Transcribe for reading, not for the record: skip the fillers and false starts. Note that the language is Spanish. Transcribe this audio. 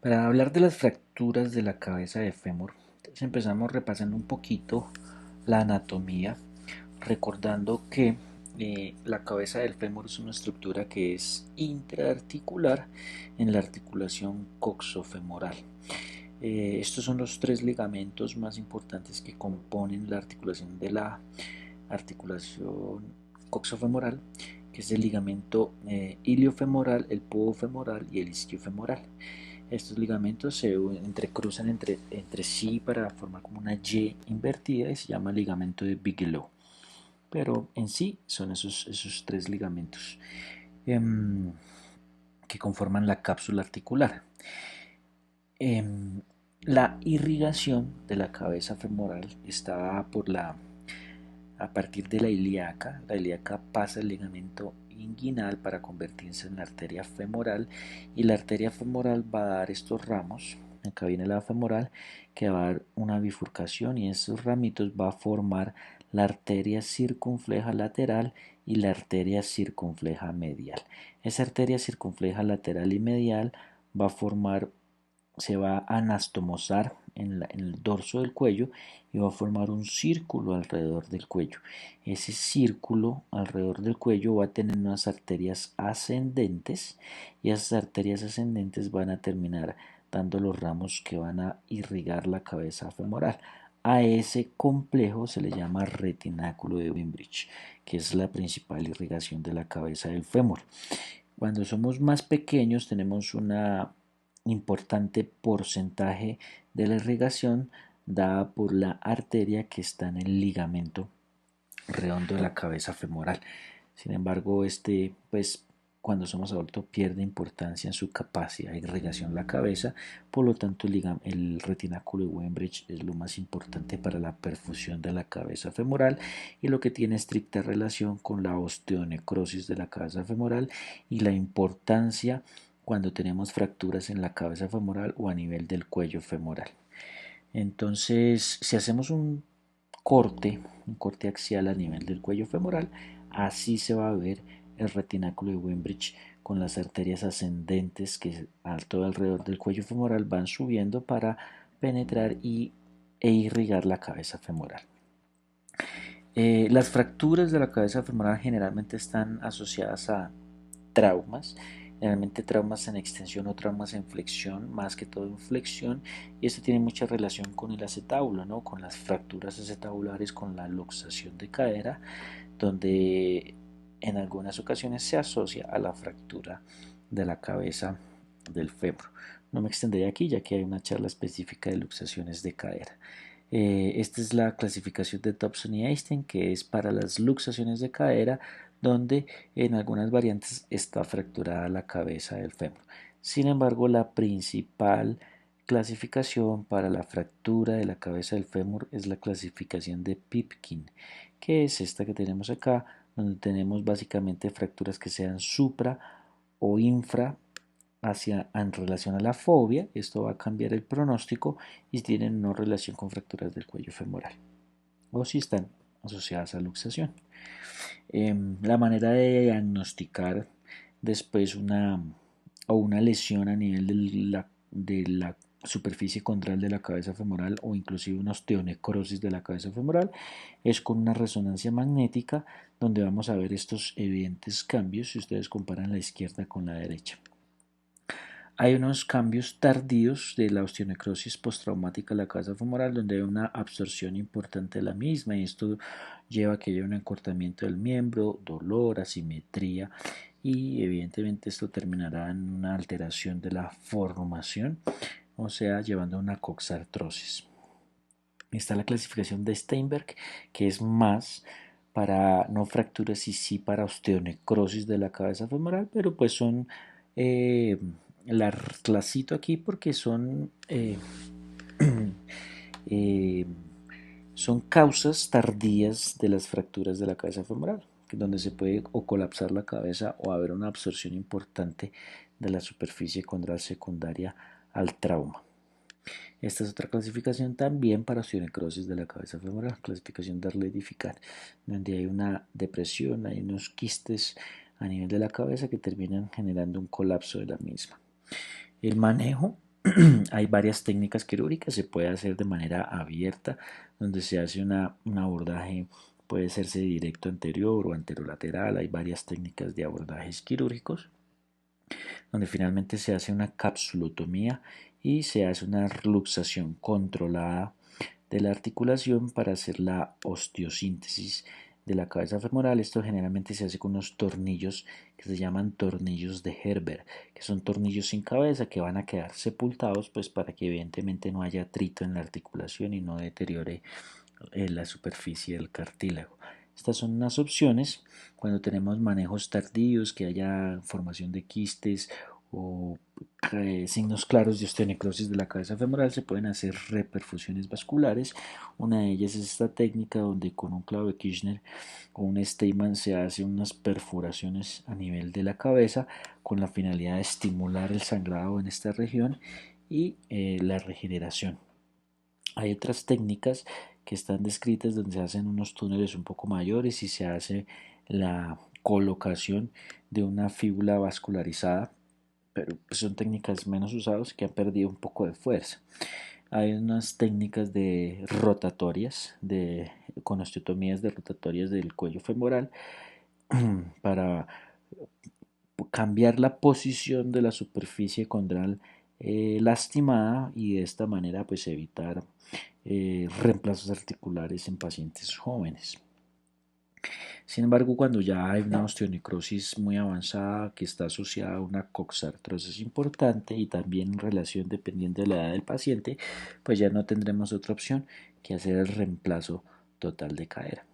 Para hablar de las fracturas de la cabeza de fémur, entonces empezamos repasando un poquito la anatomía, recordando que la cabeza del fémur es una estructura que es intraarticular en la articulación coxofemoral. Estos son los tres ligamentos más importantes que componen la articulación de la articulación coxofemoral, que es el ligamento iliofemoral, el pubofemoral y el isquiofemoral. Estos ligamentos se entrecruzan entre sí para formar como una Y invertida y se llama ligamento de Bigelow. Pero en sí son esos tres ligamentos que conforman la cápsula articular. Em, la irrigación de la cabeza femoral está a partir de la ilíaca. La ilíaca pasa el ligamento inguinal para convertirse en la arteria femoral y la arteria femoral va a dar estos ramos. Acá viene la femoral que va a dar una bifurcación y esos ramitos va a formar la arteria circunfleja lateral y la arteria circunfleja medial. Esa arteria circunfleja lateral y medial va a formar, se va a anastomosar en el dorso del cuello y va a formar un círculo alrededor del cuello. Ese círculo alrededor del cuello va a tener unas arterias ascendentes y esas arterias ascendentes van a terminar dando los ramos que van a irrigar la cabeza femoral. A ese complejo se le llama retináculo de Wimbrich, que es la principal irrigación de la cabeza del fémur. Cuando somos más pequeños tenemos una importante porcentaje de la irrigación dada por la arteria que está en el ligamento redondo de la cabeza femoral. Sin embargo, pues cuando somos adultos pierde importancia en su capacidad de irrigación la cabeza, por lo tanto el retináculo de Wembridge es lo más importante para la perfusión de la cabeza femoral y lo que tiene estricta relación con la osteonecrosis de la cabeza femoral y la importancia cuando tenemos fracturas en la cabeza femoral o a nivel del cuello femoral. Entonces, si hacemos un corte axial a nivel del cuello femoral, así se va a ver el retináculo de Wimbrich con las arterias ascendentes que a todo alrededor del cuello femoral van subiendo para penetrar e irrigar la cabeza femoral. Las fracturas de la cabeza femoral generalmente están asociadas a traumas, generalmente traumas en extensión o traumas en flexión, más que todo en flexión, y esto tiene mucha relación con el acetábulo, ¿no? Con las fracturas acetabulares, con la luxación de cadera, donde en algunas ocasiones se asocia a la fractura de la cabeza del fémur. No me extenderé aquí ya que hay una charla específica de luxaciones de cadera. Esta es la clasificación de Thompson y Einstein, que es para las luxaciones de cadera, donde en algunas variantes está fracturada la cabeza del fémur. Sin embargo, la principal clasificación para la fractura de la cabeza del fémur es la clasificación de Pipkin, que es esta que tenemos acá, donde tenemos básicamente fracturas que sean supra o infra en relación a la fobia. Esto va a cambiar el pronóstico y si tienen no relación con fracturas del cuello femoral o si están asociadas a luxación. La manera de diagnosticar después una lesión a nivel de la superficie condral de la cabeza femoral o inclusive una osteonecrosis de la cabeza femoral es con una resonancia magnética donde vamos a ver estos evidentes cambios si ustedes comparan la izquierda con la derecha. Hay unos cambios tardíos de la osteonecrosis postraumática de la cabeza femoral donde hay una absorción importante de la misma y esto lleva a que haya un acortamiento del miembro, dolor, asimetría y evidentemente esto terminará en una alteración de la formación, o sea, llevando a una coxartrosis. Está la clasificación de Steinberg, que es más para no fracturas y sí para osteonecrosis de la cabeza femoral, pero pues son eh, la cito aquí porque eh, son causas tardías de las fracturas de la cabeza femoral, donde se puede o colapsar la cabeza o haber una absorción importante de la superficie condral secundaria al trauma. Esta es otra clasificación también para osteonecrosis de la cabeza femoral, clasificación de Arledificar, donde hay una depresión, hay unos quistes a nivel de la cabeza que terminan generando un colapso de la misma. El manejo Hay varias técnicas quirúrgicas, se puede hacer de manera abierta, donde se hace un abordaje, puede hacerse directo anterior o anterolateral, hay varias técnicas de abordajes quirúrgicos, donde finalmente se hace una capsulotomía y se hace una luxación controlada de la articulación para hacer la osteosíntesis de la cabeza femoral. Esto generalmente se hace con unos tornillos que se llaman tornillos de Herber, que son tornillos sin cabeza que van a quedar sepultados, pues para que evidentemente no haya atrito en la articulación y no deteriore la superficie del cartílago. Estas son unas opciones cuando tenemos manejos tardíos, que haya formación de quistes o signos claros de osteonecrosis de la cabeza femoral, se pueden hacer reperfusiones vasculares. Una de ellas es esta técnica donde con un clavo de Kirchner o un Steinman se hace unas perforaciones a nivel de la cabeza con la finalidad de estimular el sangrado en esta región y la regeneración. Hay otras técnicas que están descritas donde se hacen unos túneles un poco mayores y se hace la colocación de una fíbula vascularizada, pero son técnicas menos usadas que han perdido un poco de fuerza. Hay unas técnicas de rotatorias, con osteotomías de rotatorias del cuello femoral para cambiar la posición de la superficie condral lastimada y de esta manera pues evitar reemplazos articulares en pacientes jóvenes. Sin embargo, cuando ya hay una osteonecrosis muy avanzada que está asociada a una coxartrosis importante y también en relación dependiendo de la edad del paciente, pues ya no tendremos otra opción que hacer el reemplazo total de cadera.